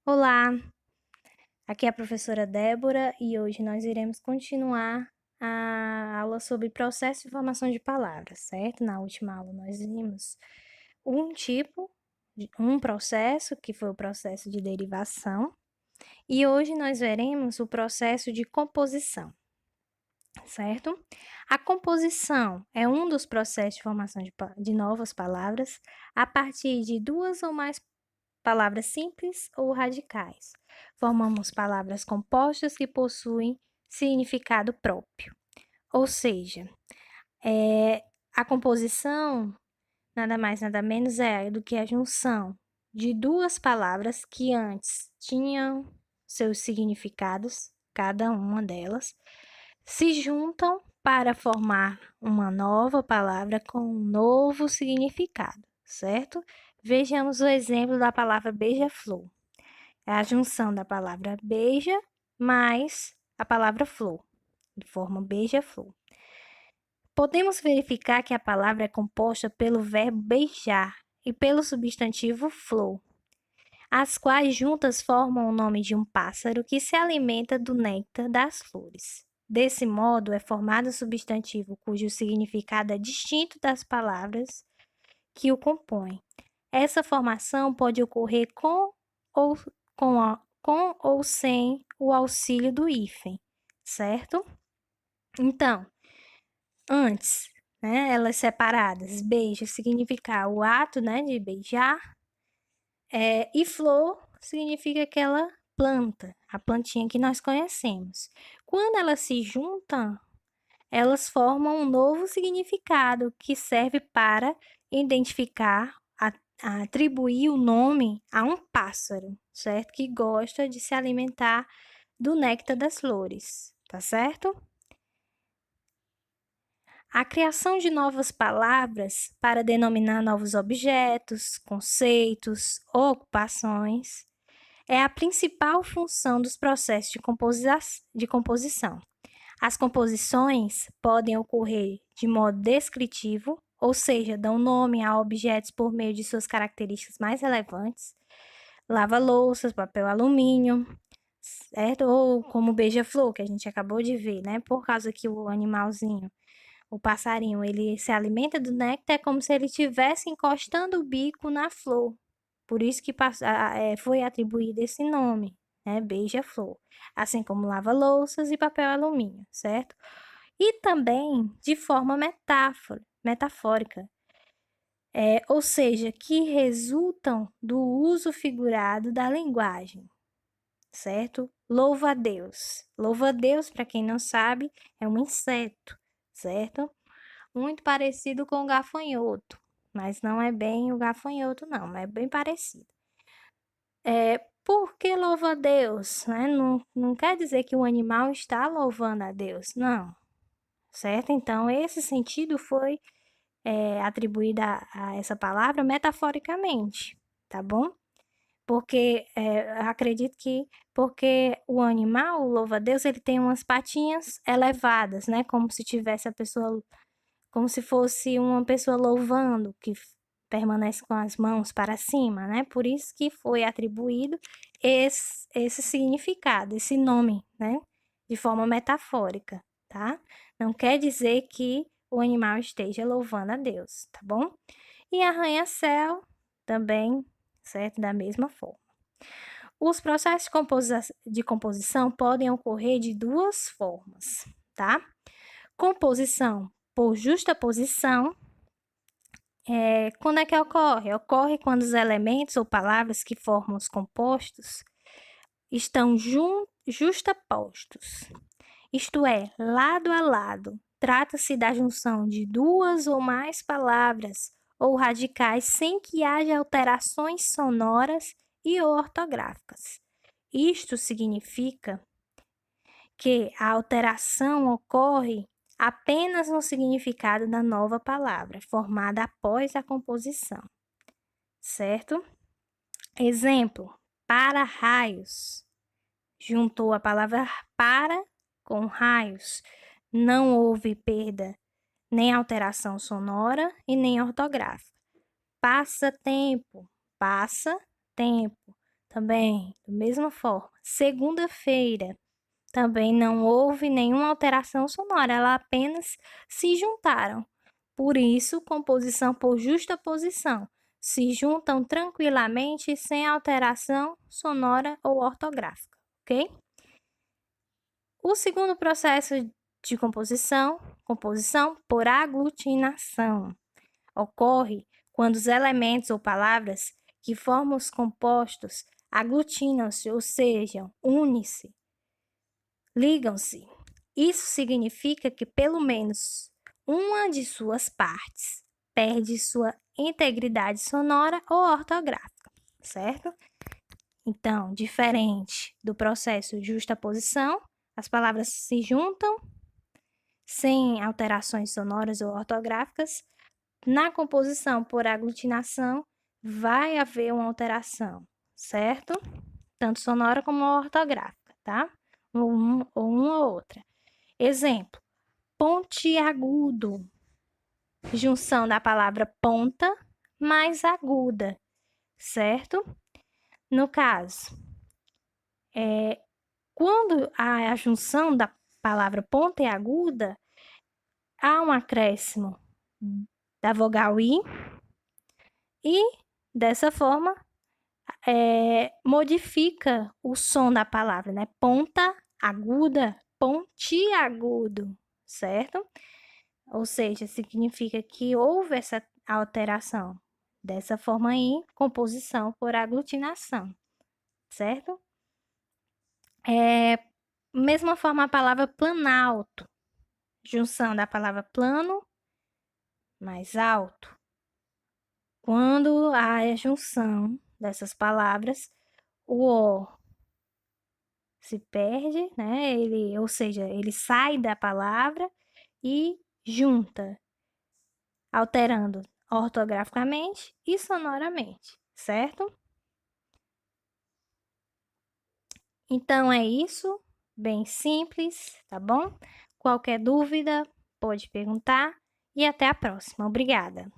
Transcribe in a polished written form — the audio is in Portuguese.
Olá, aqui é a professora Débora e hoje nós iremos continuar a aula sobre processo de formação de palavras, certo? Na última aula nós vimos um processo, que foi o processo de derivação, e hoje nós veremos o processo de composição, certo? A composição é um dos processos de formação de novas palavras a partir de duas ou mais palavras simples ou radicais. Formamos palavras compostas que possuem significado próprio. Ou seja, a composição nada mais nada menos é do que a junção de duas palavras que antes tinham seus significados, cada uma delas, se juntam para formar uma nova palavra com um novo significado, certo? Vejamos o exemplo da palavra beija-flor. É a junção da palavra beija mais a palavra flor, de forma beija-flor. Podemos verificar que a palavra é composta pelo verbo beijar e pelo substantivo flor, as quais juntas formam o nome de um pássaro que se alimenta do néctar das flores. Desse modo, é formado o substantivo cujo significado é distinto das palavras que o compõem. Essa formação pode ocorrer ou, com ou sem o auxílio do hífen, certo? Então, antes, né, elas separadas, beijo significa o ato, né, de beijar, e flor significa aquela planta, a plantinha que nós conhecemos. Quando elas se juntam, elas formam um novo significado que serve para identificar, atribuir o nome a um pássaro, certo? Que gosta de se alimentar do néctar das flores, tá certo? A criação de novas palavras para denominar novos objetos, conceitos ou ocupações é a principal função dos processos de composição. As composições podem ocorrer de modo descritivo, ou seja, dão nome a objetos por meio de suas características mais relevantes, lava-louças, papel alumínio, certo? Ou como beija-flor, que a gente acabou de ver, né? Por causa que o animalzinho, o passarinho, ele se alimenta do néctar, é como se ele estivesse encostando o bico na flor. Por isso que foi atribuído esse nome, né? Beija-flor. Assim como lava-louças e papel alumínio, certo? E também de forma metafórica, ou seja, que resultam do uso figurado da linguagem, certo? Louva a Deus. Louva a Deus, para quem não sabe, é um inseto, certo? Muito parecido com o gafanhoto, mas não é bem o gafanhoto, não, mas é bem parecido. Por que louva a Deus? Né? Não quer dizer que o animal está louvando a Deus, não, certo? Então, esse sentido foi atribuído a essa palavra metaforicamente, tá bom? Porque acredito que porque o animal, o louva-a-Deus, ele tem umas patinhas elevadas, né? Como se tivesse a pessoa, como se fosse uma pessoa louvando, que permanece com as mãos para cima, né? Por isso que foi atribuído esse significado, esse nome, né? De forma metafórica, tá? Não quer dizer que o animal esteja louvando a Deus, tá bom? E arranha-céu também, certo? Da mesma forma. Os processos de composição podem ocorrer de duas formas, tá? Composição por justaposição. Quando é que ocorre? Ocorre quando os elementos ou palavras que formam os compostos estão justapostos, isto é, lado a lado. Trata-se da junção de duas ou mais palavras ou radicais sem que haja alterações sonoras e ortográficas. Isto significa que a alteração ocorre apenas no significado da nova palavra, formada após a composição, certo? Exemplo: para-raios. Juntou a palavra para com raios. Não houve perda, nem alteração sonora e nem ortográfica. Passa tempo, passa tempo. também, da mesma forma. Segunda-feira, também não houve nenhuma alteração sonora, elas apenas se juntaram. Por isso, composição por justaposição. Se juntam tranquilamente sem alteração sonora ou ortográfica, ok? O segundo processo de composição por aglutinação, ocorre quando os elementos ou palavras que formam os compostos aglutinam-se, ou seja, unem-se, ligam-se. Isso significa que pelo menos uma de suas partes perde sua integridade sonora ou ortográfica, certo? Então, diferente do processo de justaposição, as palavras se juntam sem alterações sonoras ou ortográficas. Na composição por aglutinação, vai haver uma alteração, certo? Tanto sonora como ortográfica, tá? Ou uma ou outra. Exemplo: pontiagudo. Junção da palavra ponta mais aguda, certo? No caso, quando a junção da palavra ponta e aguda, há um acréscimo da vogal I e, dessa forma, modifica o som da palavra, né? Ponta, aguda, pontiagudo, certo? Ou seja, significa que houve essa alteração. Dessa forma aí, composição por aglutinação, certo? Mesma forma a palavra planalto, junção da palavra plano mais alto. Quando há a junção dessas palavras, o O se perde, né? Ou seja, ele sai da palavra e junta, alterando ortograficamente e sonoramente, certo? Então é isso, bem simples, tá bom? Qualquer dúvida, pode perguntar e até a próxima. Obrigada!